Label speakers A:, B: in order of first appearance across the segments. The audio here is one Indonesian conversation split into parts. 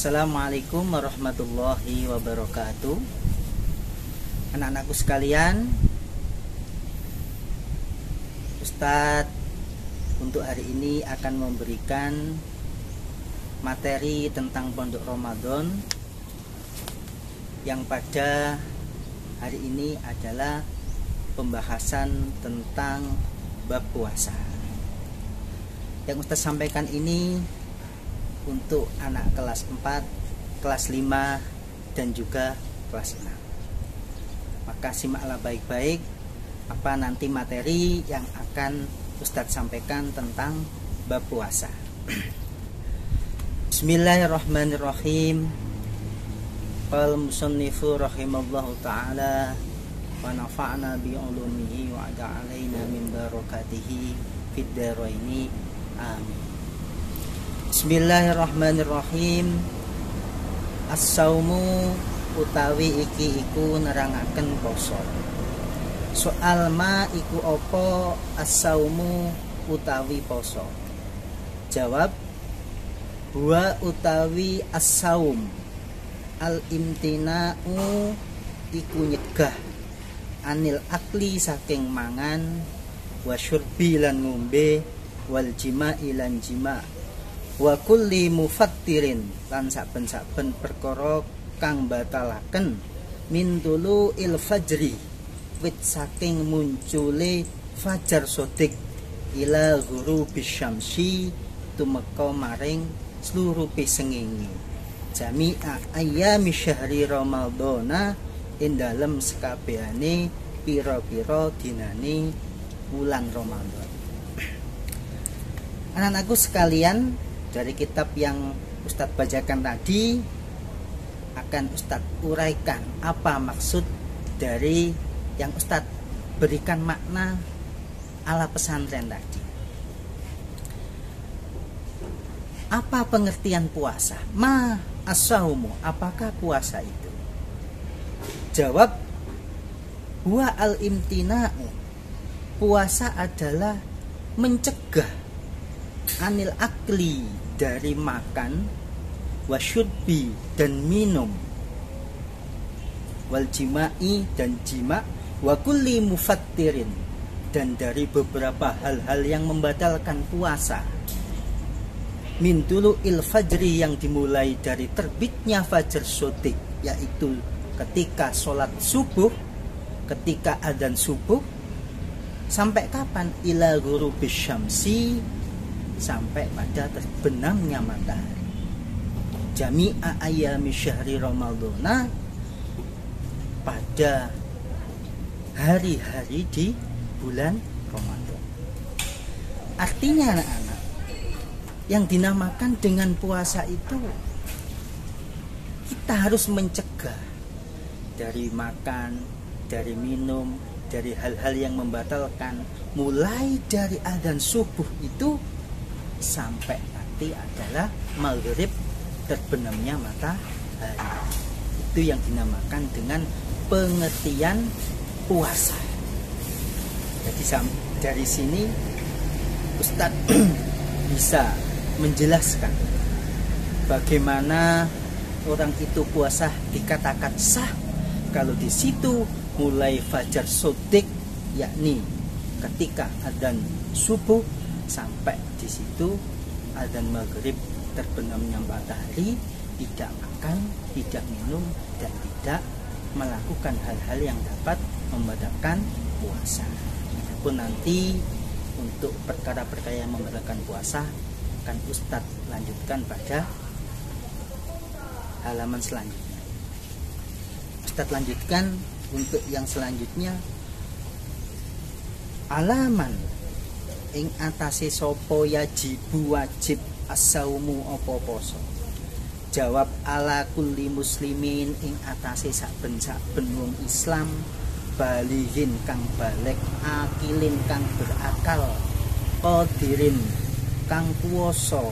A: Assalamualaikum warahmatullahi wabarakatuh. Anak-anakku sekalian, Ustadz untuk hari ini akan memberikan materi tentang Pondok Ramadan yang pada hari ini adalah pembahasan tentang bab puasa. Yang Ustadz sampaikan ini untuk anak kelas 4, kelas 5, dan juga kelas 6. Maka simaklah baik-baik apa nanti materi yang akan Ustadz sampaikan tentang bab puasa. Bismillahirrahmanirrahim. Qala musannifu rahimallahu ta'ala wa nafa'na bi ulumihi wa ja'alaina min barakatihi fid dharaini amin. Bismillahirrahmanirrahim. As-saumu utawi iki iku nerangaken poso. Soal ma iku opo as-saumu utawi poso. Jawab, huwa utawi as-saum al-imtina'u iku nyegah anil akli saking mangan wa syurbi lan ngombe wal jima'i lan jima' wa kulli mufattirin lan saben-saben perkara kang batalaken min tulu il fajri wit saking muncule fajar sodik ila ghurubi syamsi tumeka maring seluruh sengenge jami'a ayyami syahri ramadhana ing dalem sekabehane pira-pira dinane bulan Ramadan. Anak-anakku sekalian, dari kitab yang Ustadz bacakan tadi akan Ustadz uraikan apa maksud dari yang Ustadz berikan makna ala pesantren tadi. Apa pengertian puasa? Ma as-saumu, apakah puasa itu? Jawab, huwa al-imtina'u, puasa adalah mencegah anil akli, dari makan, wasyudbi dan minum, wal jima'i dan jima', wa kulli mufattirin dan dari beberapa hal-hal yang membatalkan puasa. Min dulu il fajri, yang dimulai dari terbitnya fajar sodik, yaitu ketika sholat subuh, ketika adzan subuh, sampai kapan? Ila ghurubis syamsi, sampai pada terbenamnya matahari. Jami'a ayyami syahri ramadhana, pada hari-hari di bulan Ramadan. Artinya anak-anak, yang dinamakan dengan puasa itu kita harus mencegah dari makan, dari minum, dari hal-hal yang membatalkan, mulai dari adzan subuh itu sampai nanti adalah maghrib terbenamnya matahari. Itu yang dinamakan dengan pengertian puasa. Jadi dari sini Ustadz bisa menjelaskan bagaimana orang itu puasa dikatakan sah kalau di situ mulai fajar sodik, yakni ketika adzan subuh sampai di situ adzan maghrib terbenamnya matahari, tidak makan, tidak minum, dan tidak melakukan hal-hal yang dapat membatalkan puasa. Adapun nanti untuk perkara-perkara yang membatalkan puasa akan Ustadz lanjutkan pada halaman selanjutnya. Ustadz lanjutkan untuk yang selanjutnya, alaman ing atase sapa yajibu wajib as-saumu apa poso. Jawab, ala kulli muslimin ing atase saben-saben wong Islam, balighin kang balik, akilin kang berakal, qadirin kang kuwasa,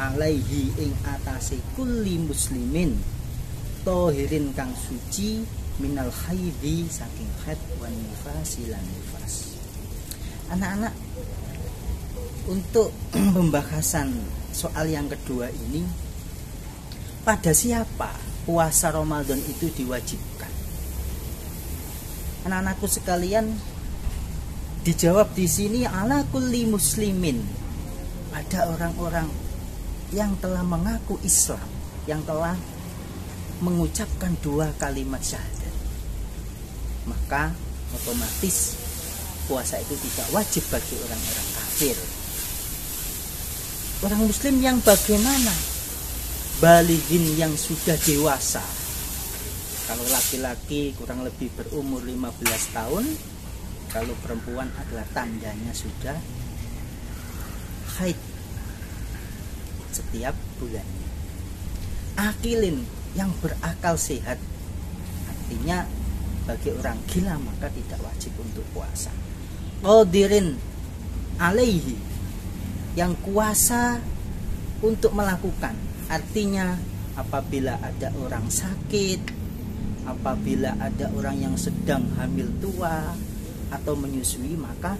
A: alaihi ing atase kulli muslimin, tahirin kang suci, minal haidhi saking haid wan nifasi lan nifas. Anak-anak, untuk pembahasan soal yang kedua ini, pada siapa puasa Ramadan itu diwajibkan? Anak-anakku sekalian, dijawab di sini ala kulli muslimin, pada orang-orang yang telah mengaku Islam, yang telah mengucapkan 2 kalimat syahadat. Maka otomatis puasa itu tidak wajib bagi orang-orang kafir. Orang muslim yang bagaimana? Balighin yang sudah dewasa. Kalau laki-laki kurang lebih berumur 15 tahun, kalau perempuan adalah tandanya sudah haid setiap bulannya. Akilin yang berakal sehat, artinya bagi orang gila maka tidak wajib untuk puasa. Qadirin alaihi, yang kuasa untuk melakukan, artinya apabila ada orang sakit, apabila ada orang yang sedang hamil tua atau menyusui, maka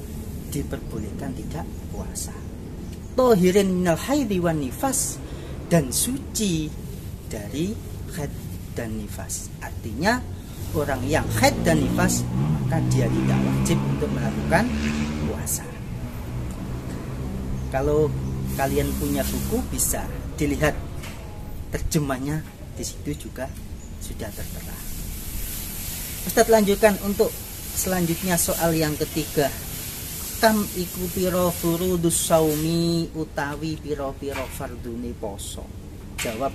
A: diperbolehkan tidak puasa. Tohirin minal haidi wan nifas, dan suci dari haid dan nifas, artinya orang yang haid dan nifas maka dia tidak wajib untuk melakukan puasa. Kalau kalian punya buku bisa dilihat terjemahnya, di situ juga sudah tertera. Ustadz lanjutkan untuk selanjutnya soal yang ketiga. Kam iku piro furudus saumi, utawi piro-piro fardune poso. Jawab,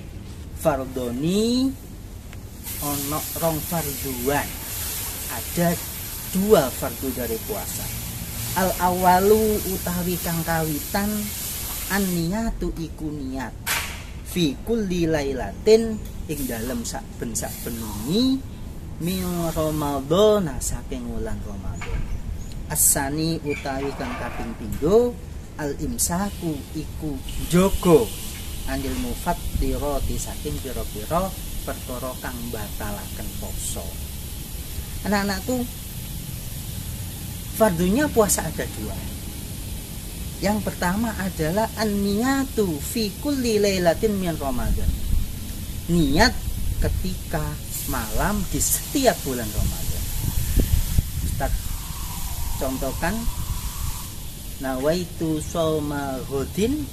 A: fardoni ono rong farduan, ada 2 fardu dari puasa. Al awalu utawi kang kawitan, an niyatu iku niat, fi kulli lailatin, ing dalem saben-saben wengi min Ramadan, saking wulan Ramadan. Asani utawi kang kaping pindho, al imsaku iku jogo anil mufattirati, saking pira-pira perkara kang batalaken poso. Anak-anakku, fardunya puasa ada 2. Yang pertama adalah an-niyatu fi kulli lailatin min Ramadan, niat ketika malam di setiap bulan Ramadan. Ustaz contohkan, nawaitu shauma ghadin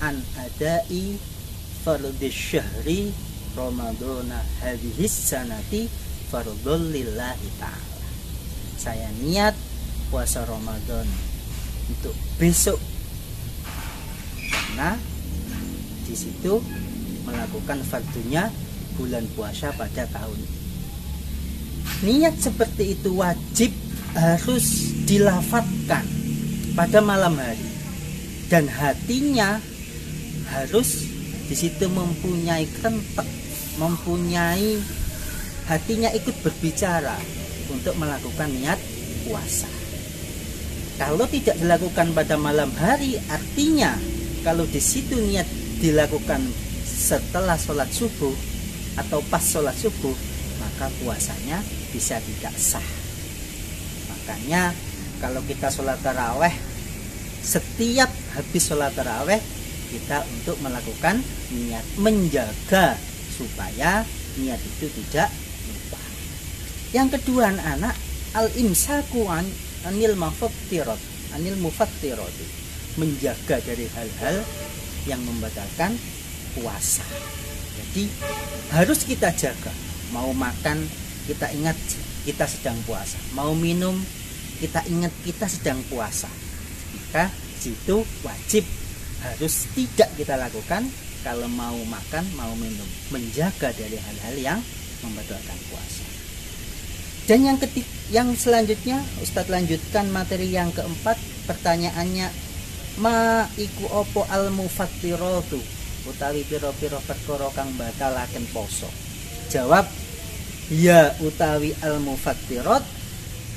A: an adai fardhish syahri Ramadana hadhihi sanati fardhul lillahi ta'ala. Saya niat puasa Ramadan untuk besok, karena di situ melakukan fardunya bulan puasa pada tahun ini. Niat seperti itu wajib harus dilafatkan pada malam hari, dan hatinya harus di situ mempunyai kerentek, mempunyai hatinya ikut berbicara untuk melakukan niat puasa. Kalau tidak dilakukan pada malam hari, artinya kalau di situ niat dilakukan setelah sholat subuh atau pas sholat subuh, maka puasanya bisa tidak sah. Makanya kalau kita sholat taraweh, setiap habis sholat taraweh kita untuk melakukan niat, menjaga supaya niat itu tidak lupa. Yang kedua anak, al-imsaku anil mufattirat, menjaga dari hal-hal yang membatalkan puasa. Jadi harus kita jaga. Mau makan kita ingat kita sedang puasa, mau minum kita ingat kita sedang puasa. Maka situ wajib harus tidak kita lakukan kalau mau makan, mau minum, menjaga dari hal-hal yang membatalkan puasa. Dan yang selanjutnya Ustadz lanjutkan materi yang keempat. Pertanyaannya, ma iku opo al mufattiratu, utawi piro-piro perkara kang batalaken poso. Jawab, ya utawi al mufattirat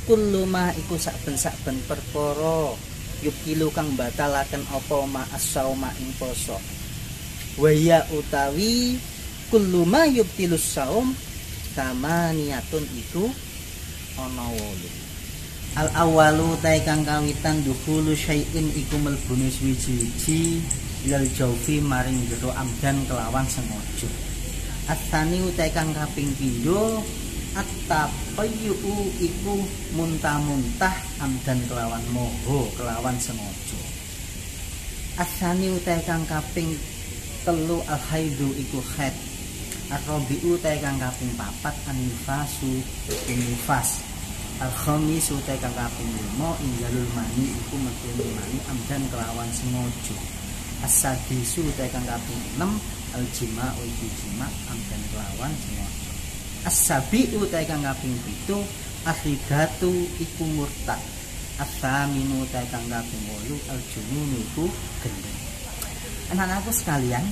A: kullu ma iku saben-saben perkara yukilu kang batalaken apa ma as-sauma ing poso. Wa ya utawi kullu ma yubtilus saum tamaniyatun iku ana 8. Al awalu ta kang kawitan dukhulu syai'in iku mlebune suwi-wiji ilal jaufi maring jero amdan kelawan sengaja. Atsani utai kang kaping pindho at-taqayyu iku muntah-muntah amdan kelawan moho kelawan sengaja. Atsani utai kang kaping telu al-haidu iku haid. Ar-rabi'u utai kang kaping papat an-nifasu nifas. Al-khamis utai kang kaping 5 injalul mani iku metu mani amdan kelawan sengaja. As-sadisu utai kang kaping 6 al-jima'u iku jima amdan kelawan sengaja. As-sabi'u utai kang kaping 7 akhidatu iku murtad. As-saminu utai kang kaping 8 al-junun iku gendeng. Anak-anakku sekalian,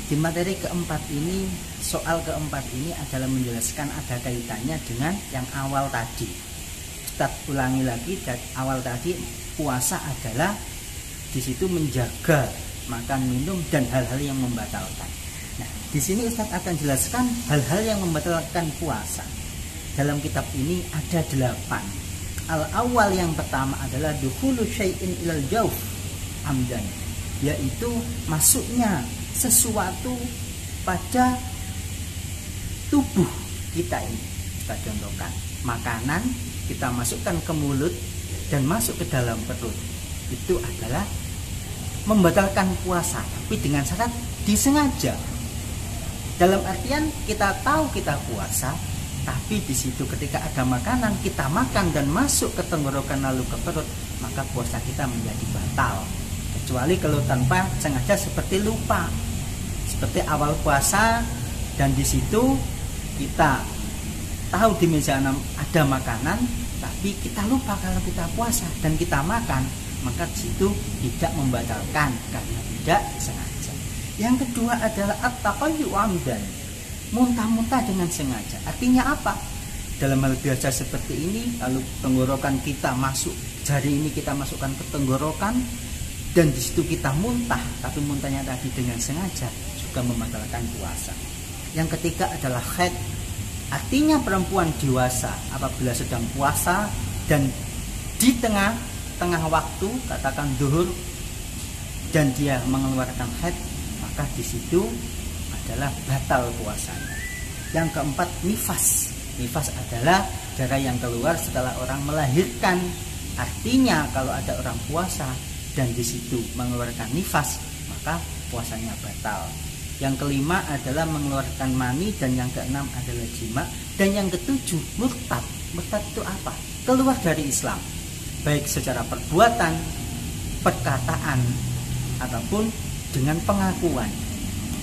A: di materi keempat ini, soal keempat ini adalah menjelaskan ada kaitannya dengan yang awal tadi. Kita ulangi lagi, dari awal tadi puasa adalah di situ menjaga makan minum dan hal-hal yang membatalkan. Nah, di sini Ustadz akan jelaskan hal-hal yang membatalkan puasa. Dalam kitab ini ada 8. Al-awwal yang pertama adalah dukhulu syai'in ilal jawf amdan, yaitu masuknya sesuatu pada tubuh kita ini. Kita contohkan, makanan kita masukkan ke mulut dan masuk ke dalam perut. Itu adalah membatalkan puasa, tapi dengan syarat disengaja. Dalam artian kita tahu kita puasa, tapi di situ ketika ada makanan kita makan dan masuk ke tenggorokan lalu ke perut, maka puasa kita menjadi batal. Kecuali kalau tanpa sengaja seperti lupa, seperti awal puasa dan di situ kita tahu di meja ada makanan, tapi kita lupa kalau kita puasa dan kita makan, maka di situ tidak membatalkan karena tidak sengaja. Yang kedua adalah at-taqayyu amdan, muntah-muntah dengan sengaja. Artinya apa? Dalam hal biasa seperti ini, lalu tenggorokan kita masuk, jari ini kita masukkan ke tenggorokan dan di situ kita muntah, tapi muntahnya tadi dengan sengaja juga membatalkan puasa. Yang ketiga adalah haid. Artinya perempuan dewasa apabila sedang puasa dan di tengah waktu, katakan zuhur, dan dia mengeluarkan haid, maka di situ adalah batal puasanya. Yang keempat, nifas. Nifas adalah darah yang keluar setelah orang melahirkan. Artinya kalau ada orang puasa dan di situ mengeluarkan nifas, maka puasanya batal. Yang kelima adalah mengeluarkan mani, dan yang keenam adalah jima, dan yang ketujuh murtad. Murtad itu apa? Keluar dari Islam, baik secara perbuatan, perkataan, ataupun dengan pengakuan.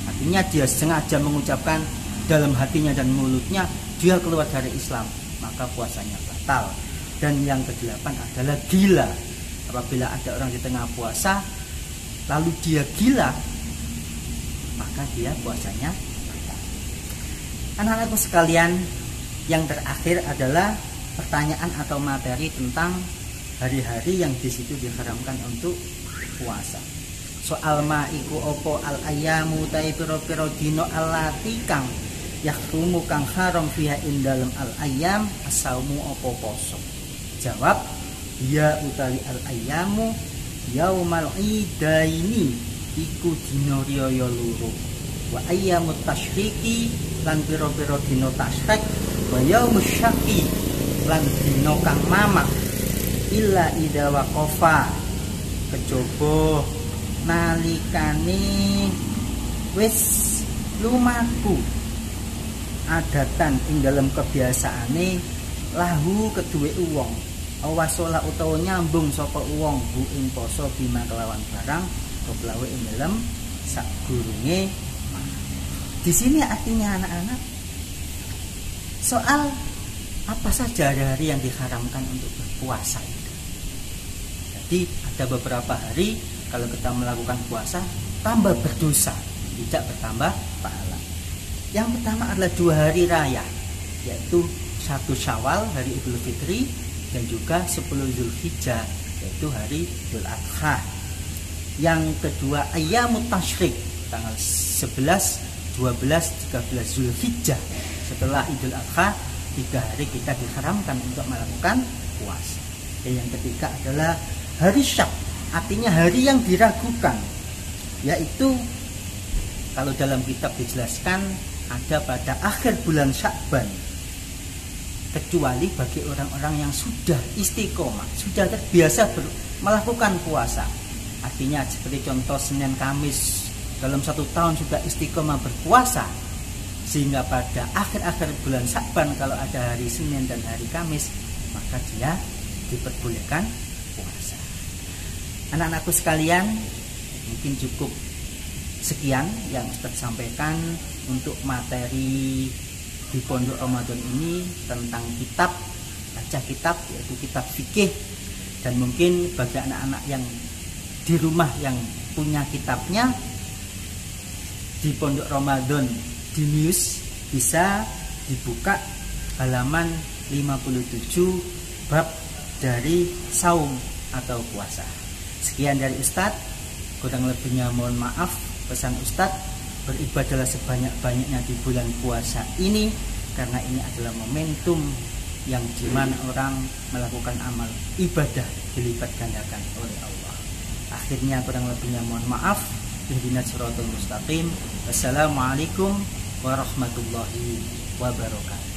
A: Artinya dia sengaja mengucapkan dalam hatinya dan mulutnya dia keluar dari Islam, maka puasanya batal. Dan yang kedelapan adalah gila. Apabila ada orang di tengah puasa lalu dia gila, maka dia puasanya batal. Anak-anakku sekalian, yang terakhir adalah pertanyaan atau materi tentang hari-hari yang di situ diharamkan untuk puasa. Soal maiku opo al ayamu tai piro-piro dino alati kang yahrumu kang haram fiha indalem al ayam asaumu opo poso. Jawab, ya utawi al ayamu yaumal idaini iku dino riyaya loro, wa ayyamut tasyriki lan pira-pira dina tasyrik, wa yaumus syaki lan dina kang mamak, illa idza waqafa kejaba nalikane wis lumaku adatan ing dalam kebiasaane lahu kedue wong awasola utawa nyambung sapa wong bu ing poso bima kelawan barang keblawe ing dalam sakgurunge. Di sini artinya anak-anak soal apa saja hari-hari yang diharamkan untuk berpuasa itu. Jadi ada beberapa hari kalau kita melakukan puasa tambah berdosa, tidak bertambah pahala. Yang pertama adalah 2 hari raya, yaitu 1 Syawal hari Idul Fitri dan juga 10 Zulhijjah yaitu hari Idul Adha. Yang kedua ayyamut tasyrik, tanggal 11, 12, 13 Zulhijjah setelah Idul Adha, 3 hari kita diharamkan untuk melakukan puasa. Dan yang ketiga adalah hari Syak, artinya hari yang diragukan, yaitu kalau dalam kitab dijelaskan ada pada akhir bulan Sya'ban, kecuali bagi orang-orang yang sudah istiqomah, sudah terbiasa melakukan puasa. Artinya seperti contoh Senin Kamis dalam 1 tahun sudah istiqomah berpuasa, sehingga pada akhir-akhir bulan Sya'ban kalau ada hari Senin dan hari Kamis, maka dia diperbolehkan puasa. Anak-anakku sekalian, mungkin cukup sekian yang Ustaz sampaikan untuk materi di Pondok Ramadan ini tentang kitab, baca kitab, yaitu kitab fikih. Dan mungkin bagi anak-anak yang di rumah yang punya kitabnya, di Pondok Ramadan di News bisa dibuka halaman 57 bab dari saum atau puasa. Sekian dari Ustadz, kurang lebihnya mohon maaf. Pesan Ustadz, beribadahlah sebanyak-banyaknya di bulan puasa ini, karena ini adalah momentum yang dimana orang melakukan amal ibadah dilipat gandakan oleh Allah. Akhirnya kurang lebihnya mohon maaf. Ihdinas siratal mustaqim. Wassalamualaikum warahmatullahi wabarakatuh.